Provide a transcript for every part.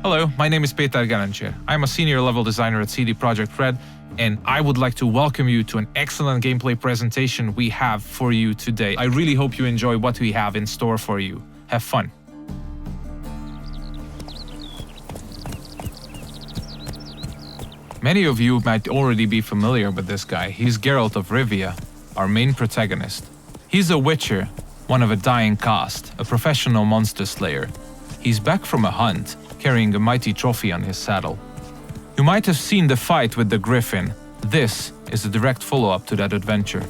Hello, my name is Peter Garancher. I'm a senior level designer at CD Projekt Red, and I would like to welcome you to an excellent gameplay presentation we have for you today. I really hope you enjoy what we have in store for you. Have fun. Many of you might already be familiar with this guy. He's Geralt of Rivia, our main protagonist. He's a witcher, one of a dying caste, a professional monster slayer. He's back from a hunt, carrying a mighty trophy on his saddle. You might have seen the fight with the griffin. This is a direct follow-up to that adventure.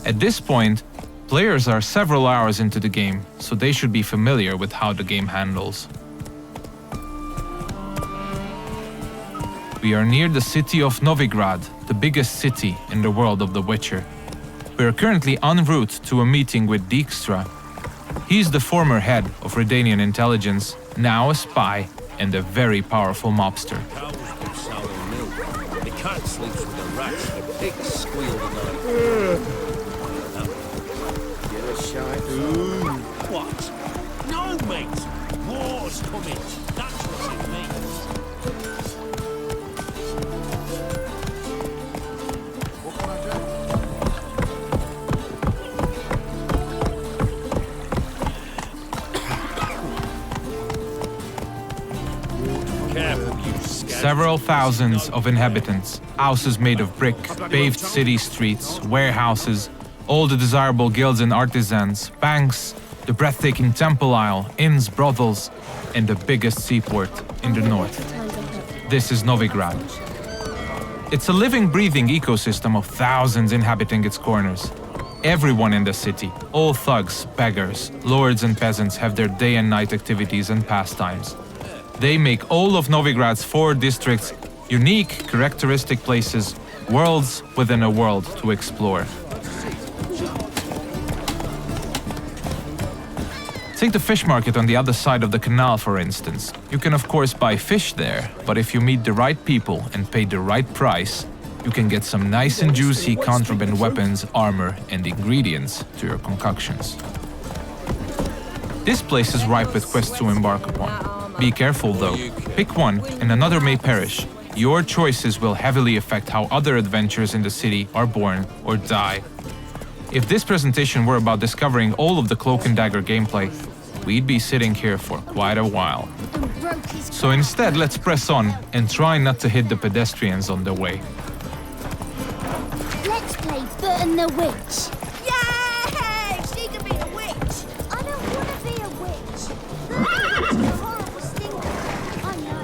At this point, players are several hours into the game, so they should be familiar with how the game handles. We are near the city of Novigrad, the biggest city in the world of The Witcher. We are currently en route to a meeting with Dijkstra. He's the former head of Redanian intelligence, now a spy and a very powerful mobster. Cows give sour milk. The cat sleeps with the rats. The pigs squeal at night. You're a shy What? No, mate. War's coming. That's what it means. What can I do? Careful, you scab. Several thousands of inhabitants, houses made of brick, paved city streets, warehouses, all the desirable guilds and artisans, banks, the breathtaking temple isle, inns, brothels, and the biggest seaport in the north. This is Novigrad. It's a living, breathing ecosystem of thousands inhabiting its corners. Everyone in the city, all thugs, beggars, lords and peasants have their day and night activities and pastimes. They make all of Novigrad's 4 districts unique, characteristic places, worlds within a world to explore. Take the fish market on the other side of the canal, for instance. You can of course buy fish there, but if you meet the right people and pay the right price, you can get some nice and juicy contraband weapons, armor, and ingredients to your concoctions. This place is ripe with quests to embark upon. Be careful though. Pick one and another may perish. Your choices will heavily affect how other adventures in the city are born or die. If this presentation were about discovering all of the Cloak and Dagger gameplay, we'd be sitting here for quite a while. So instead, let's press on and try not to hit the pedestrians on the way. Let's play Burton the Witch. Yay! She can be a witch! I don't want to be a witch. It's a horrible stinker. I know.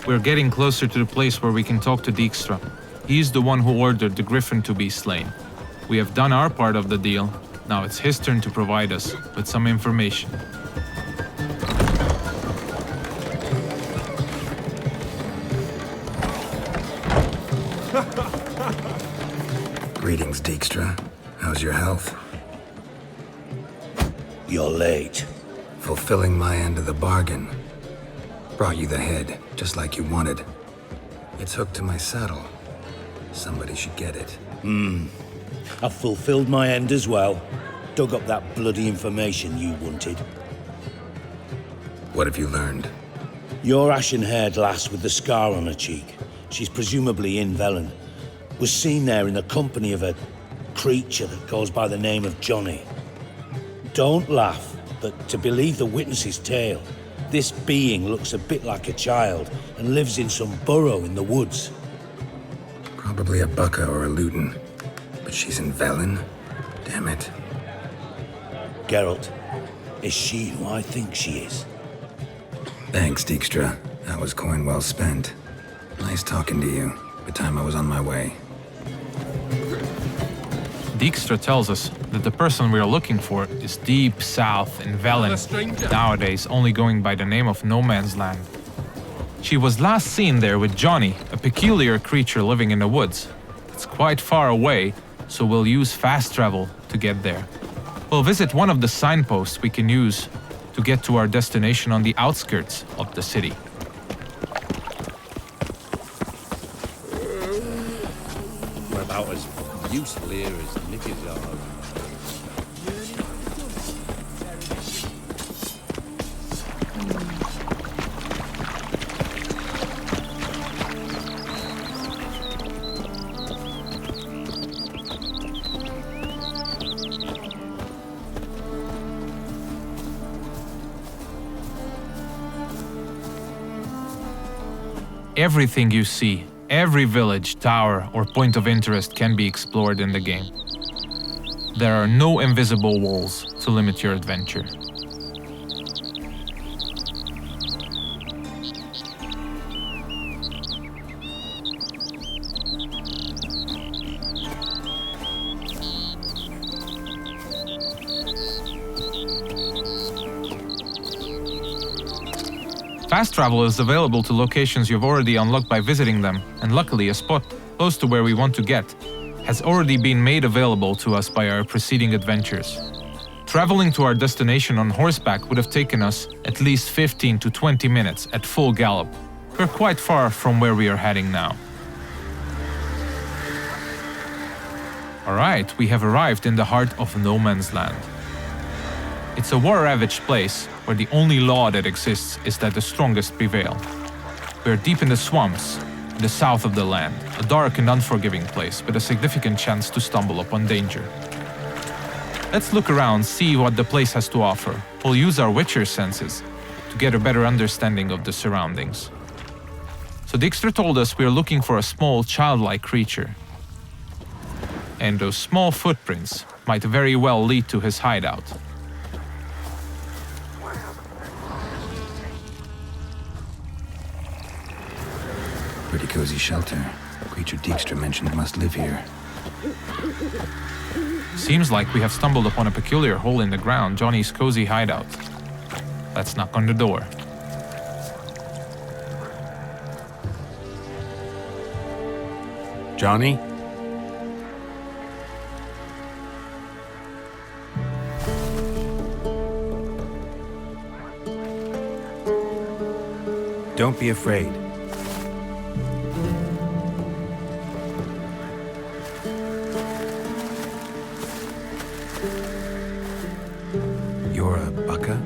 We're getting closer to the place where we can talk to Dijkstra. He's the one who ordered the griffin to be slain. We have done our part of the deal. Now it's his turn to provide us with some information. Greetings, Dijkstra. How's your health? You're late. Fulfilling my end of the bargain. Brought you the head, just like you wanted. It's hooked to my saddle. Somebody should get it. I've fulfilled my end as well. Dug up that bloody information you wanted. What have you learned? Your ashen-haired lass with the scar on her cheek, she's presumably in Velen, was seen there in the company of a creature that goes by the name of Johnny. Don't laugh, but to believe the witness's tale, this being looks a bit like a child and lives in some burrow in the woods. Probably a Bucca or a Luton. But she's in Velen? Damn it. Geralt, is she who I think she is? Thanks, Dijkstra. That was coin well spent. Nice talking to you. The time I was on my way. Dijkstra tells us that the person we are looking for is deep south in Velen, nowadays only going by the name of No Man's Land. She was last seen there with Johnny, a peculiar creature living in the woods. It's quite far away, so we'll use fast travel to get there. We'll visit one of the signposts we can use to get to our destination on the outskirts of the city. We're about as useful here as knickers are. Everything you see, every village, tower, or point of interest can be explored in the game. There are no invisible walls to limit your adventure. Fast travel is available to locations you've already unlocked by visiting them, and luckily a spot close to where we want to get has already been made available to us by our preceding adventures. Traveling to our destination on horseback would have taken us at least 15 to 20 minutes at full gallop. We're quite far from where we are heading now. Alright, we have arrived in the heart of no man's land. It's a war-ravaged place where the only law that exists is that the strongest prevail. We're deep in the swamps, in the south of the land, a dark and unforgiving place with a significant chance to stumble upon danger. Let's look around, see what the place has to offer. We'll use our Witcher senses to get a better understanding of the surroundings. So Dijkstra told us we're looking for a small, childlike creature. And those small footprints might very well lead to his hideout. Pretty cozy shelter. Creature Dijkstra mentioned must live here. Seems like we have stumbled upon a peculiar hole in the ground, Johnny's cozy hideout. Let's knock on the door. Johnny? Don't be afraid. You're a bucka?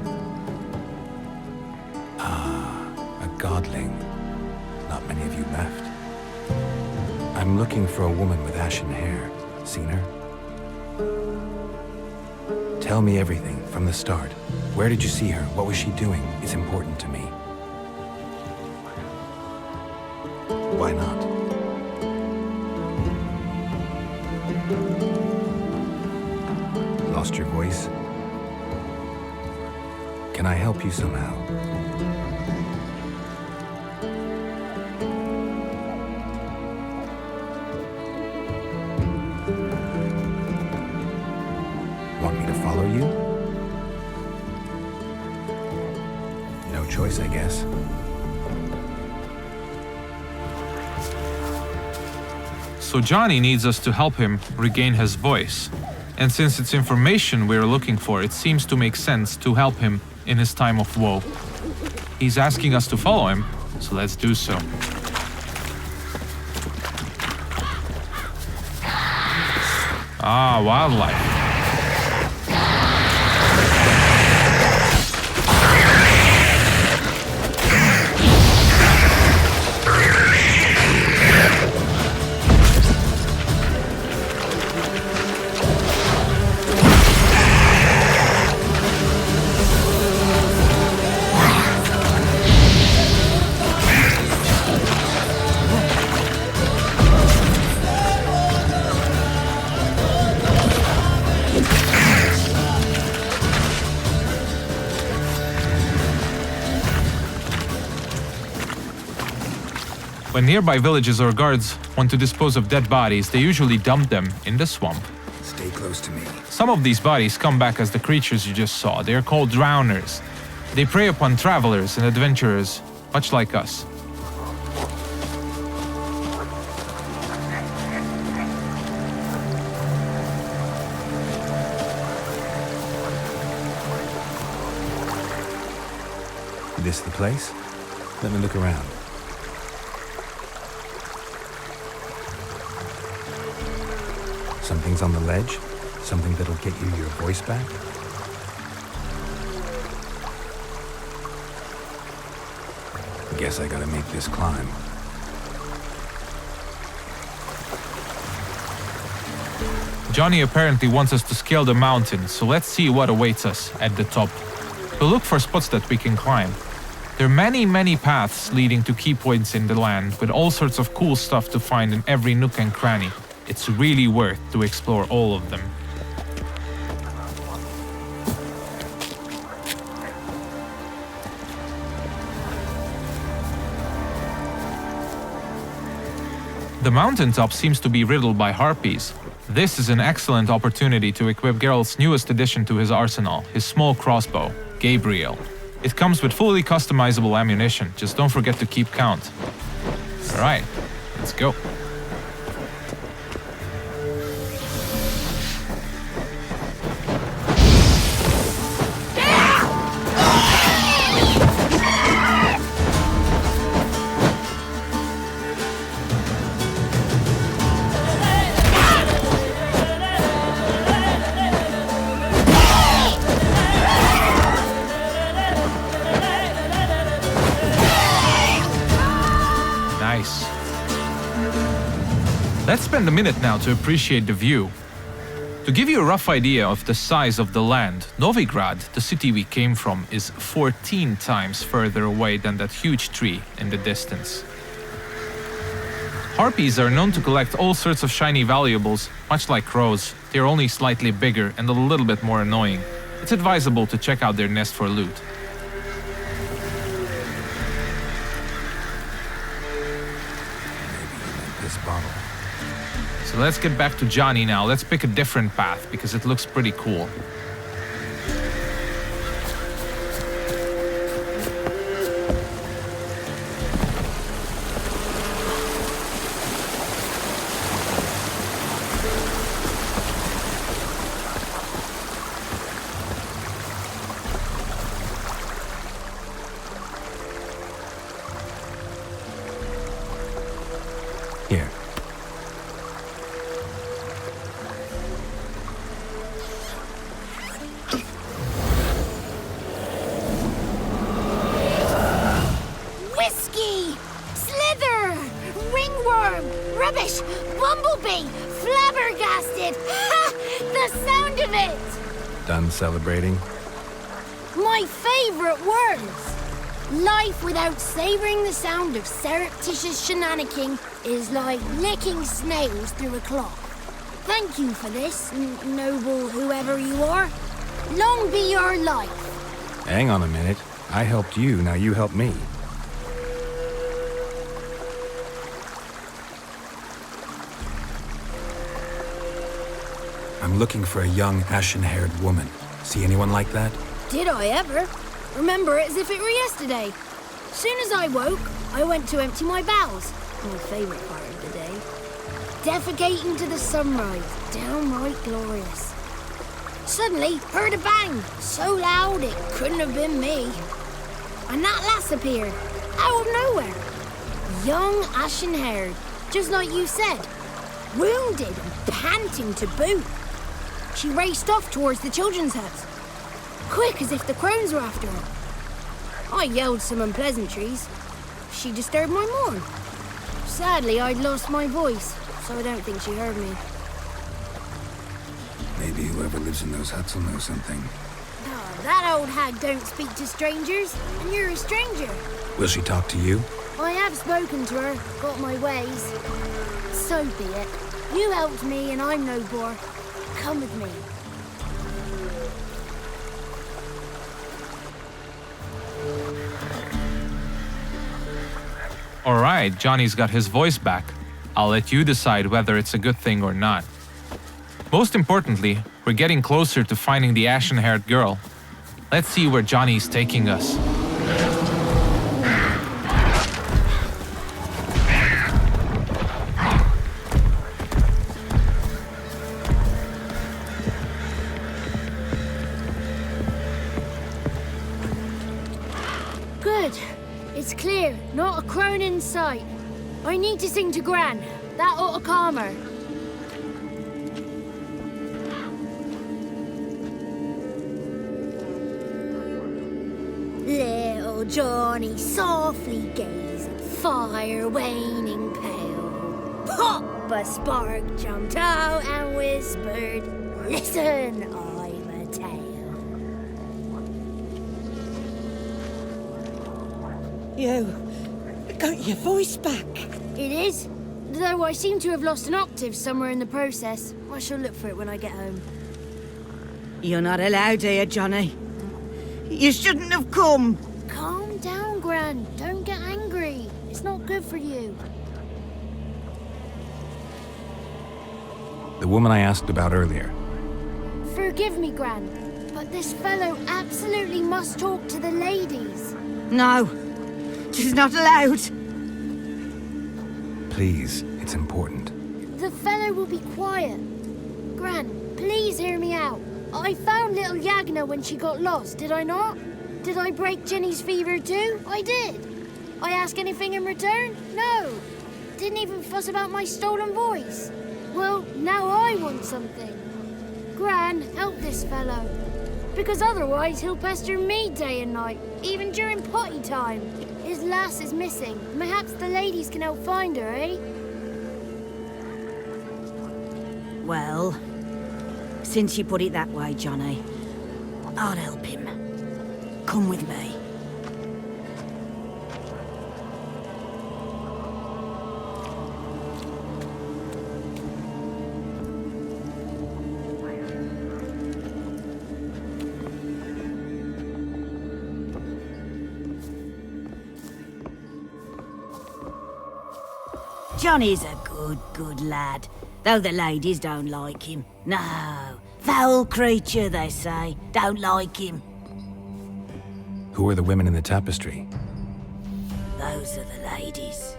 Ah, a godling. Not many of you left. I'm looking for a woman with ashen hair. Seen her? Tell me everything from the start. Where did you see her? What was she doing? It's important to me. Why not? Lost your voice? Can I help you somehow? Want me to follow you? No choice, I guess. So Johnny needs us to help him regain his voice. And since it's information we're looking for, it seems to make sense to help him in his time of woe. He's asking us to follow him, so let's do so. Ah, wildlife. When nearby villages or guards want to dispose of dead bodies, they usually dump them in the swamp. Stay close to me. Some of these bodies come back as the creatures you just saw. They are called drowners. They prey upon travelers and adventurers, much like us. This the place? Let me look around. Something's on the ledge? Something that'll get you your voice back? Guess I gotta make this climb. Johnny apparently wants us to scale the mountain, so let's see what awaits us at the top. We'll look for spots that we can climb. There are many paths leading to key points in the land, with all sorts of cool stuff to find in every nook and cranny. It's really worth to explore all of them. The mountaintop seems to be riddled by harpies. This is an excellent opportunity to equip Geralt's newest addition to his arsenal, his small crossbow, Gabriel. It comes with fully customizable ammunition, just don't forget to keep count. Alright, let's go. Let's spend a minute now to appreciate the view. To give you a rough idea of the size of the land, Novigrad, the city we came from, is 14 times further away than that huge tree in the distance. Harpies are known to collect all sorts of shiny valuables, much like crows. They're only slightly bigger and a little bit more annoying. It's advisable to check out their nest for loot. This bottle. So let's get back to Johnny now. Let's pick a different path because it looks pretty cool. Here. Whiskey! Slither! Ringworm! Rubbish! Bumblebee! Flabbergasted! Ha! The sound of it! Done celebrating? My favorite words! Life without savoring the sound of surreptitious shenanigans is like licking snails through a cloth. Thank you for this, noble whoever you are. Long be your life. Hang on a minute. I helped you, now you help me. I'm looking for a young, ashen-haired woman. See anyone like that? Did I ever? Remember it as if it were yesterday. Soon as I woke, I went to empty my bowels. My favourite part of the day. Defecating to the sunrise. Downright glorious. Suddenly, heard a bang. So loud it couldn't have been me. And that lass appeared. Out of nowhere. Young, ashen-haired. Just like you said. Wounded and panting to boot. She raced off towards the children's house. Quick as if the crones were after her. I yelled some unpleasantries. She disturbed my morn. Sadly, I'd lost my voice, so I don't think she heard me. Maybe whoever lives in those huts will know something. Oh, that old hag don't speak to strangers, and you're a stranger. Will she talk to you? I have spoken to her, got my ways. So be it. You helped me, and I'm no bore. Come with me. Alright, Johnny's got his voice back. I'll let you decide whether it's a good thing or not. Most importantly, we're getting closer to finding the ashen-haired girl. Let's see where Johnny's taking us. Good. It's clear, not a crone in sight. I need to sing to Gran. That ought to calm her. Little Johnny softly gazed at fire waning pale. Pop! A spark jumped out and whispered, "Listen, I'm a tale." You got your voice back. It is. Though I seem to have lost an octave somewhere in the process. I shall look for it when I get home. You're not allowed here, Johnny. You shouldn't have come. Calm down, Gran. Don't get angry. It's not good for you. The woman I asked about earlier. Forgive me, Gran, but this fellow absolutely must talk to the ladies. No, she's not allowed. Please, it's important. The fellow will be quiet. Gran, please hear me out. I found little Yagna when she got lost, did I not? Did I break Jenny's fever too? I did. I ask anything in return? No. Didn't even fuss about my stolen voice. Well, now I want something. Gran, help this fellow. Because otherwise he'll pester me day and night, even during potty time. His lass is missing. Perhaps the ladies can help find her, eh? Well, since you put it that way, Johnny, I'll help him. Come with me. Johnny's a good lad, though the ladies don't like him. No, foul creature, they say. Don't like him. Who are the women in the tapestry? Those are the ladies.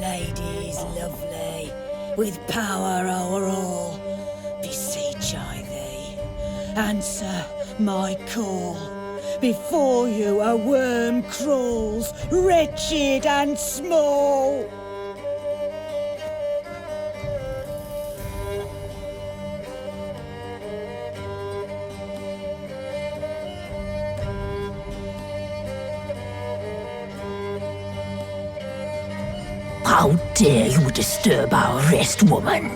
Ladies lovely, with power o'er all. Beseech I thee, answer my call. Before you a worm crawls, wretched and small. How dare you disturb our rest, woman?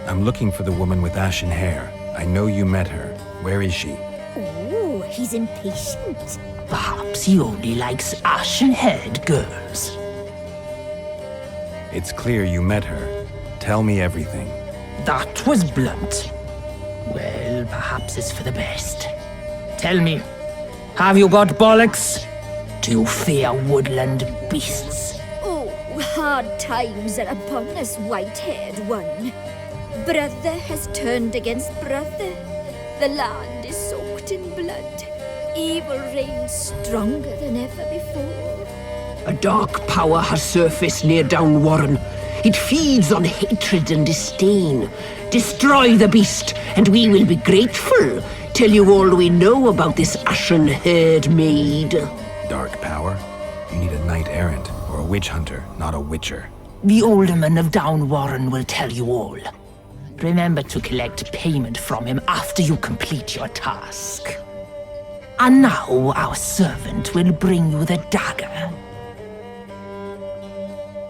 I'm looking for the woman with ashen hair. I know you met her. Where is she? Oh, he's impatient. Perhaps he only likes ashen-haired girls. It's clear you met her. Tell me everything. That was blunt. Well, perhaps it's for the best. Tell me, have you got bollocks? Do you fear woodland beasts? Oh, hard times are upon us, white-haired one. Brother has turned against brother. The land is soaked in blood. Evil reigns stronger than ever before. A dark power has surfaced near downwarren. It feeds on hatred and disdain. Destroy the beast, and we will be grateful. Tell you all we know about this ashen-haired maid. Dark power? You need a knight-errant, or a witch hunter, not a witcher. The Alderman of Downwarren will tell you all. Remember to collect payment from him after you complete your task. And now our servant will bring you the dagger.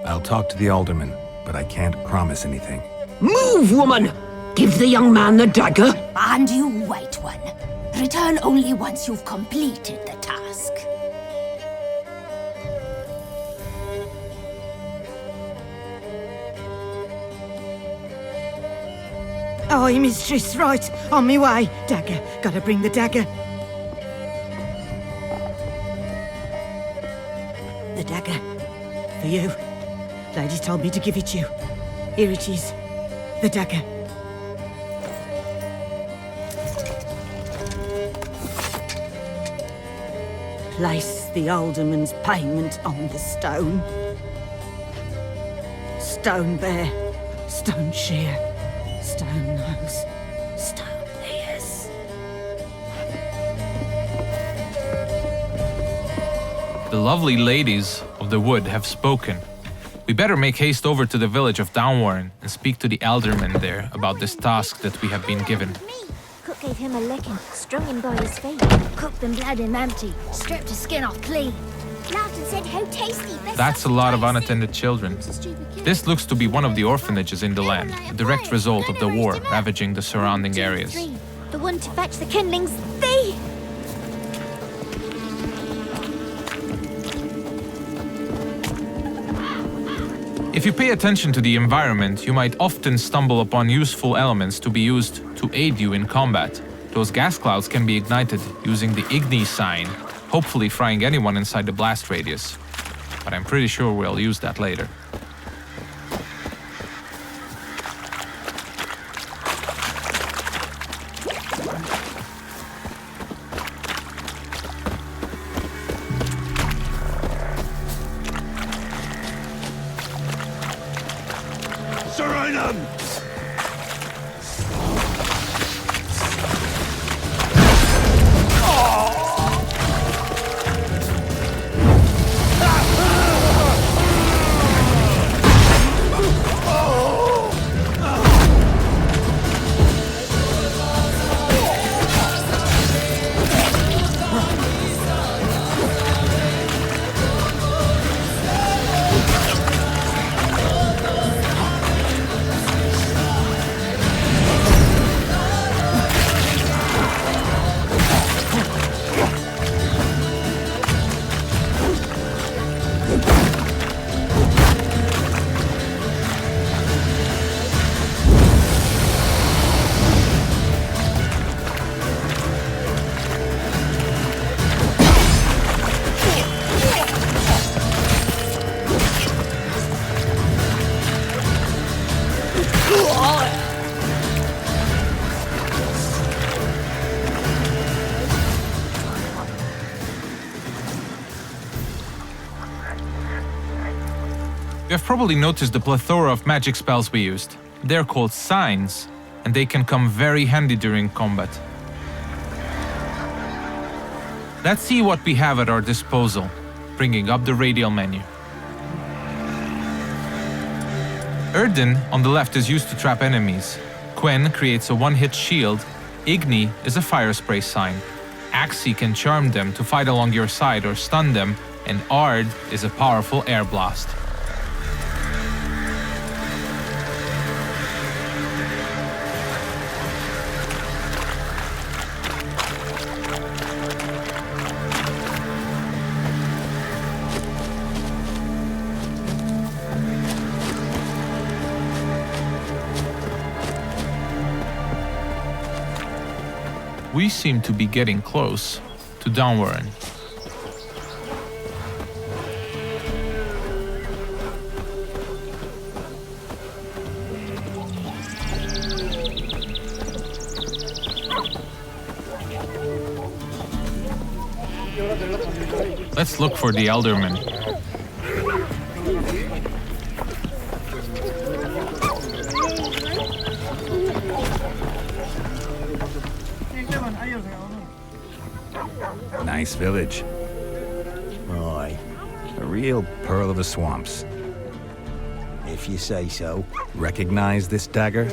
I'll talk to the Alderman, but I can't promise anything. Move, woman! Give the young man the dagger. And you, white one, return only once you've completed the task. Aye, mistress, right. On me way. Dagger. Gotta bring the dagger. The dagger. For you. Ladies told me to give it you. Here it is. The dagger. Place the Alderman's payment on the stone. Stone bear. Stone shear. Stone nose, stone ears. The lovely ladies of the wood have spoken. We better make haste over to the village of Downwarren and speak to the Alderman there about this task that we have been given. Cook gave him a licking, strung him by his feet, cooked and bled him empty, stripped his skin off clean. Laughed and said how tasty. That's a lot of unattended children. This looks to be one of the orphanages in the land, a direct result of the war ravaging the surrounding areas. The one to fetch the kindlings, they... If you pay attention to the environment, you might often stumble upon useful elements to be used to aid you in combat. Those gas clouds can be ignited using the Igni sign, hopefully frying anyone inside the blast radius. But I'm pretty sure we'll use that later. You have probably noticed the plethora of magic spells we used. They're called signs, and they can come very handy during combat. Let's see what we have at our disposal, bringing up the radial menu. Erden on the left is used to trap enemies. Quen creates a one-hit shield. Igni is a fire spray sign. Axi can charm them to fight along your side or stun them, and Ard is a powerful air blast. We seem to be getting close to downwarren. Let's look for the Alderman. Nice village. Aye, A real pearl of the swamps. if you say so. Recognize this dagger?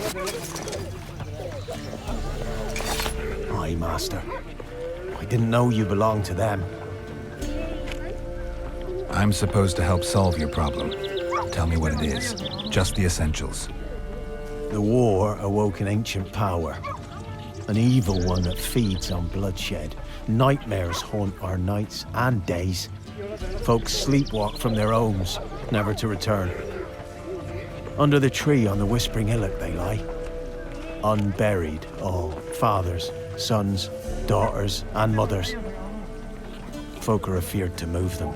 Aye, Master. I didn't know you belonged to them. I'm supposed to help solve your problem. Tell me what it is. Just the essentials. The war awoke an ancient power. An evil one that feeds on bloodshed. Nightmares haunt our nights and days. Folks sleepwalk from their homes, never to return. Under the tree on the Whispering Hillock they lie. Unburied, all. Fathers, sons, daughters, and mothers. Folk are afeard to move them.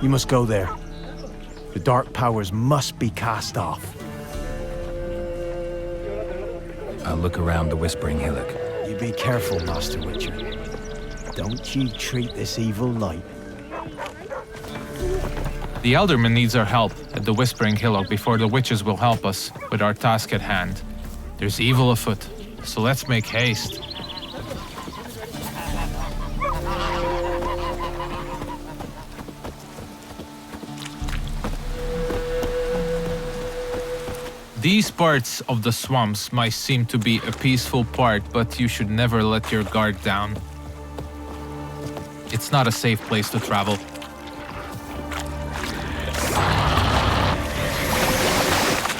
You must go there. The dark powers must be cast off. I'll look around the Whispering Hillock. You be careful, Master Witcher. Don't you treat this evil light. The Alderman needs our help at the Whispering Hillock before the witches will help us with our task at hand. There's evil afoot, so let's make haste. These parts of the swamps might seem to be a peaceful part, but you should never let your guard down. It's not a safe place to travel.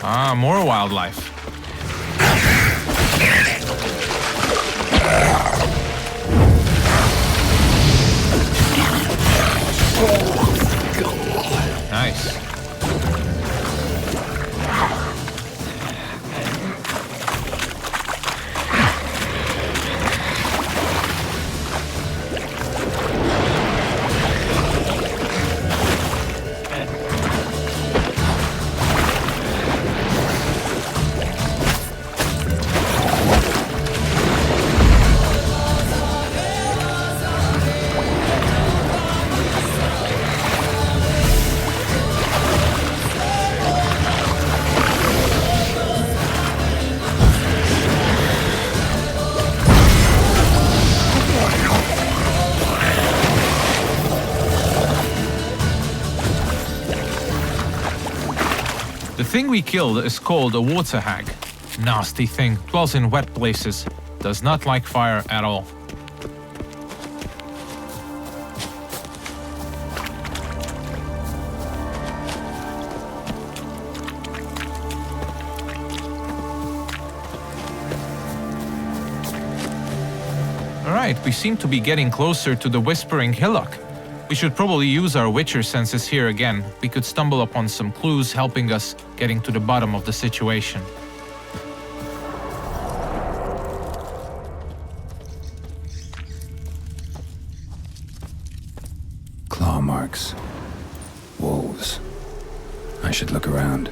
Ah, more wildlife. Nice. The thing we killed is called a water hag. Nasty thing, dwells in wet places, does not like fire at all. Alright, we seem to be getting closer to the Whispering Hillock. We should probably use our Witcher senses here again. We could stumble upon some clues helping us getting to the bottom of the situation. Claw marks. Wolves. I should look around.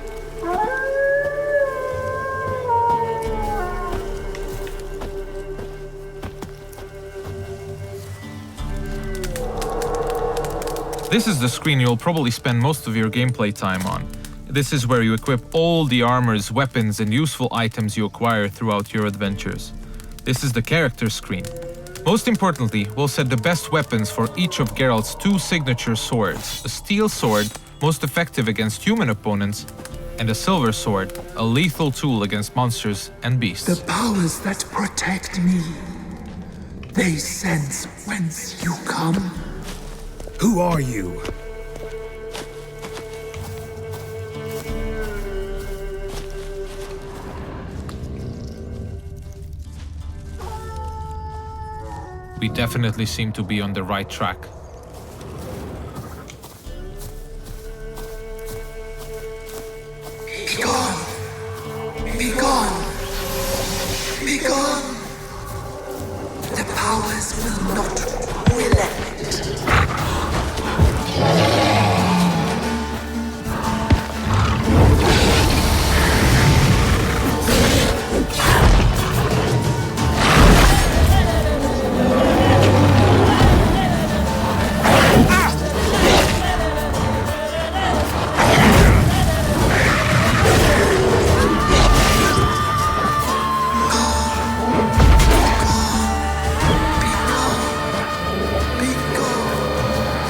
This is the screen you'll probably spend most of your gameplay time on. This is where you equip all the armors, weapons, and useful items you acquire throughout your adventures. This is the character screen. Most importantly, we'll set the best weapons for each of Geralt's 2 signature swords. A steel sword, most effective against human opponents, and a silver sword, a lethal tool against monsters and beasts. The powers that protect me, they sense whence you come. Who are you? We definitely seem to be on the right track. Be gone! Be gone! Be gone! The powers will not relent.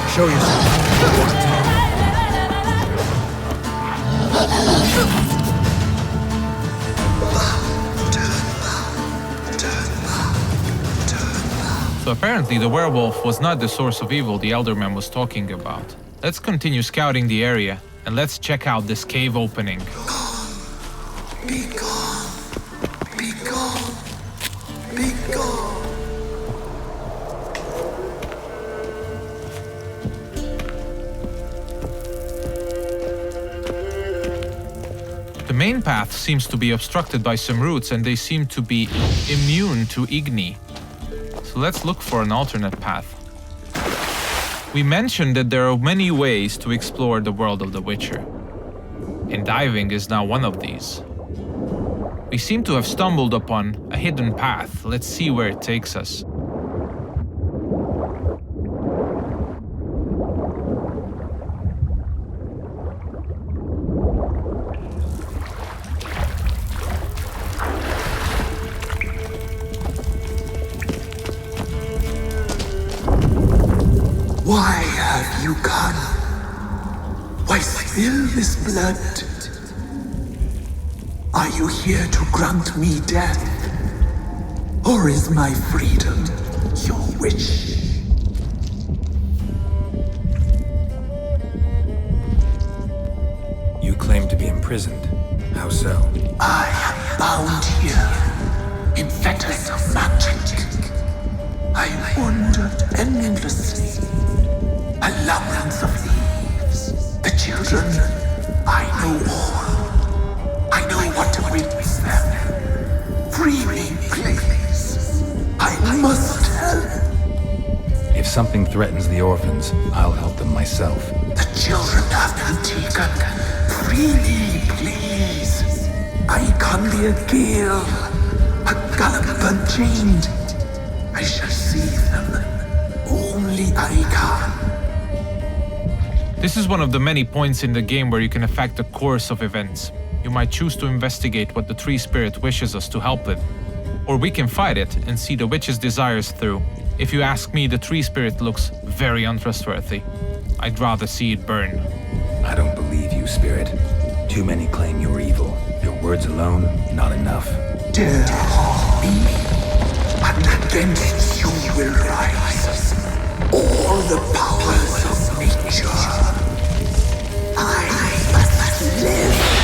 Show yourself. So apparently the werewolf was not the source of evil the Alderman was talking about. Let's continue scouting the area, and let's check out this cave opening. Be gone! Be gone! Be gone! The main path seems to be obstructed by some roots, and they seem to be immune to igni. So let's look for an alternate path. We mentioned that there are many ways to explore the world of The Witcher, and diving is now one of these. We seem to have stumbled upon a hidden path. Let's see where it takes us. Why have you come? Why spill this blood? Are you here to grant me death? Or is my freedom your wish? You claim to be imprisoned. How so? I am bound here in fetters of magic. I wandered endlessly, A labyrinth of leaves. The children, I know all. I know what to bring with them. Free me, please. I must help. If something threatens the orphans, I'll help them myself. The children have been taken. Free me, please. I can be a gale, a gallop unchained. I shall save them. Only I can. This is one of the many points in the game where you can affect the course of events. You might choose to investigate what the tree spirit wishes us to help with. Or we can fight it and see the witch's desires through. If you ask me, the tree spirit looks very untrustworthy. I'd rather see it burn. I don't believe you, Spirit. Too many claim you're evil. Your words alone, not enough. Dare harm me, and against you will rise all the powers of nature. I must live.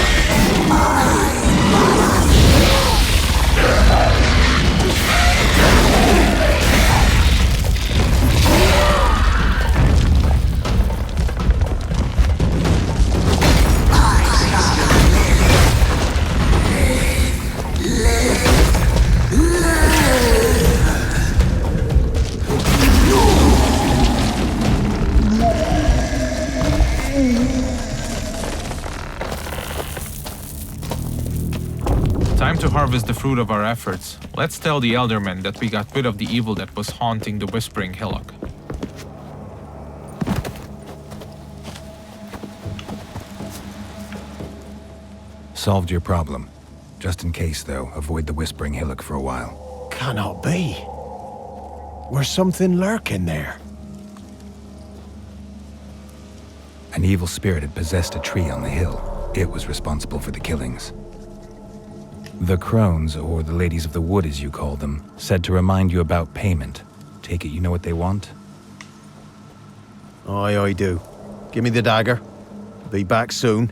Time to harvest the fruit of our efforts. Let's tell the Alderman that we got rid of the evil that was haunting the Whispering Hillock. Solved your problem. Just in case, though, avoid the Whispering Hillock for a while. Cannot be. There's something lurking there. An evil spirit had possessed a tree on the hill. It was responsible for the killings. The crones, or the ladies of the wood as you call them, said to remind you about payment. Take it you know what they want? Aye, I do. Give me the dagger. Be back soon.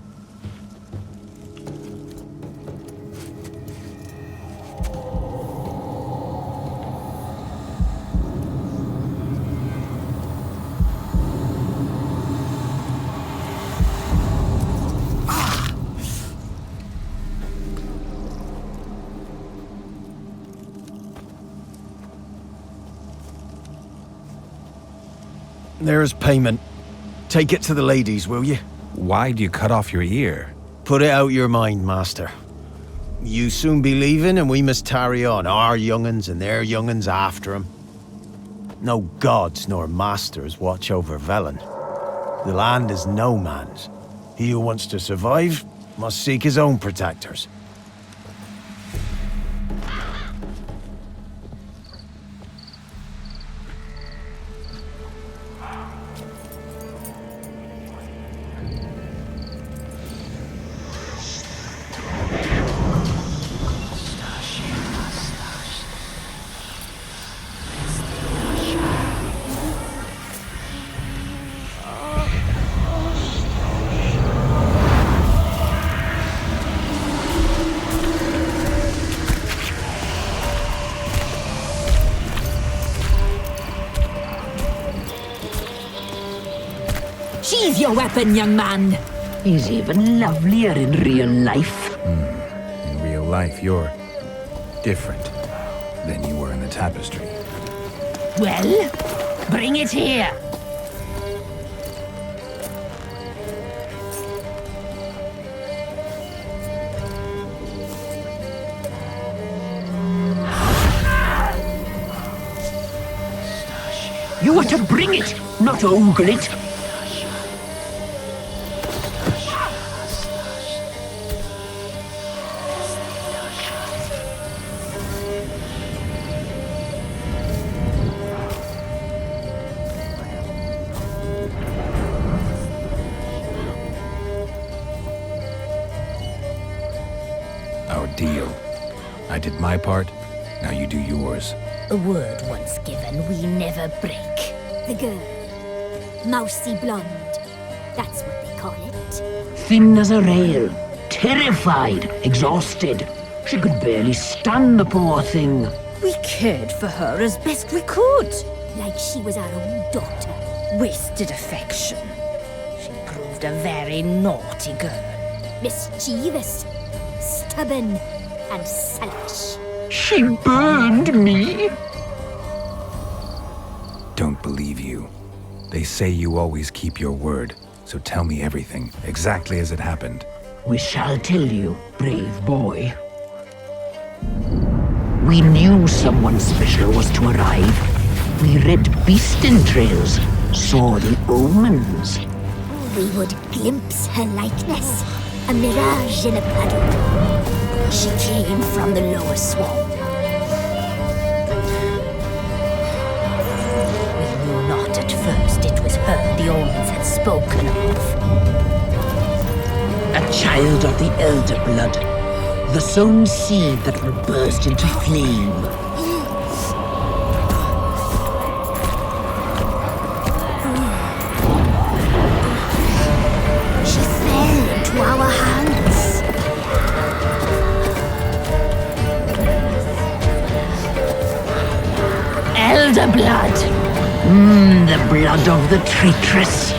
There's payment. Take it to the ladies, will you? Why do you cut off your ear? Put it out your mind, master. You soon be leaving and we must tarry on, our young'uns and their young'uns after 'em. No gods nor masters watch over Velen. The land is no man's. He who wants to survive must seek his own protectors. Sheathe your weapon, young man. He's even lovelier in real life. In real life, you're different than you were in the tapestry. Well, bring it here. You are to bring it, not ogle it. Our deal. I did my part, now you do yours. A word once given, we never break. The girl. Mousy blonde. That's what they call it. Thin as a rail, terrified, exhausted. She could barely stand, the poor thing. We cared for her as best we could. Like she was our own daughter. Wasted affection. She proved a very naughty girl. Mischievous, stubborn, and selfish. She burned me. Don't believe you. They say you always keep your word, so tell me everything, exactly as it happened. We shall tell you, brave boy. We knew someone special was to arrive. We read beast entrails, saw the omens. We would glimpse her likeness, a mirage in a puddle. She came from the lower swamp. We knew not at first it was her the omens had spoken of. A child of the elder blood, the sown seed that will burst into flame. She fell into our hands. Elder blood! The blood of the traitress.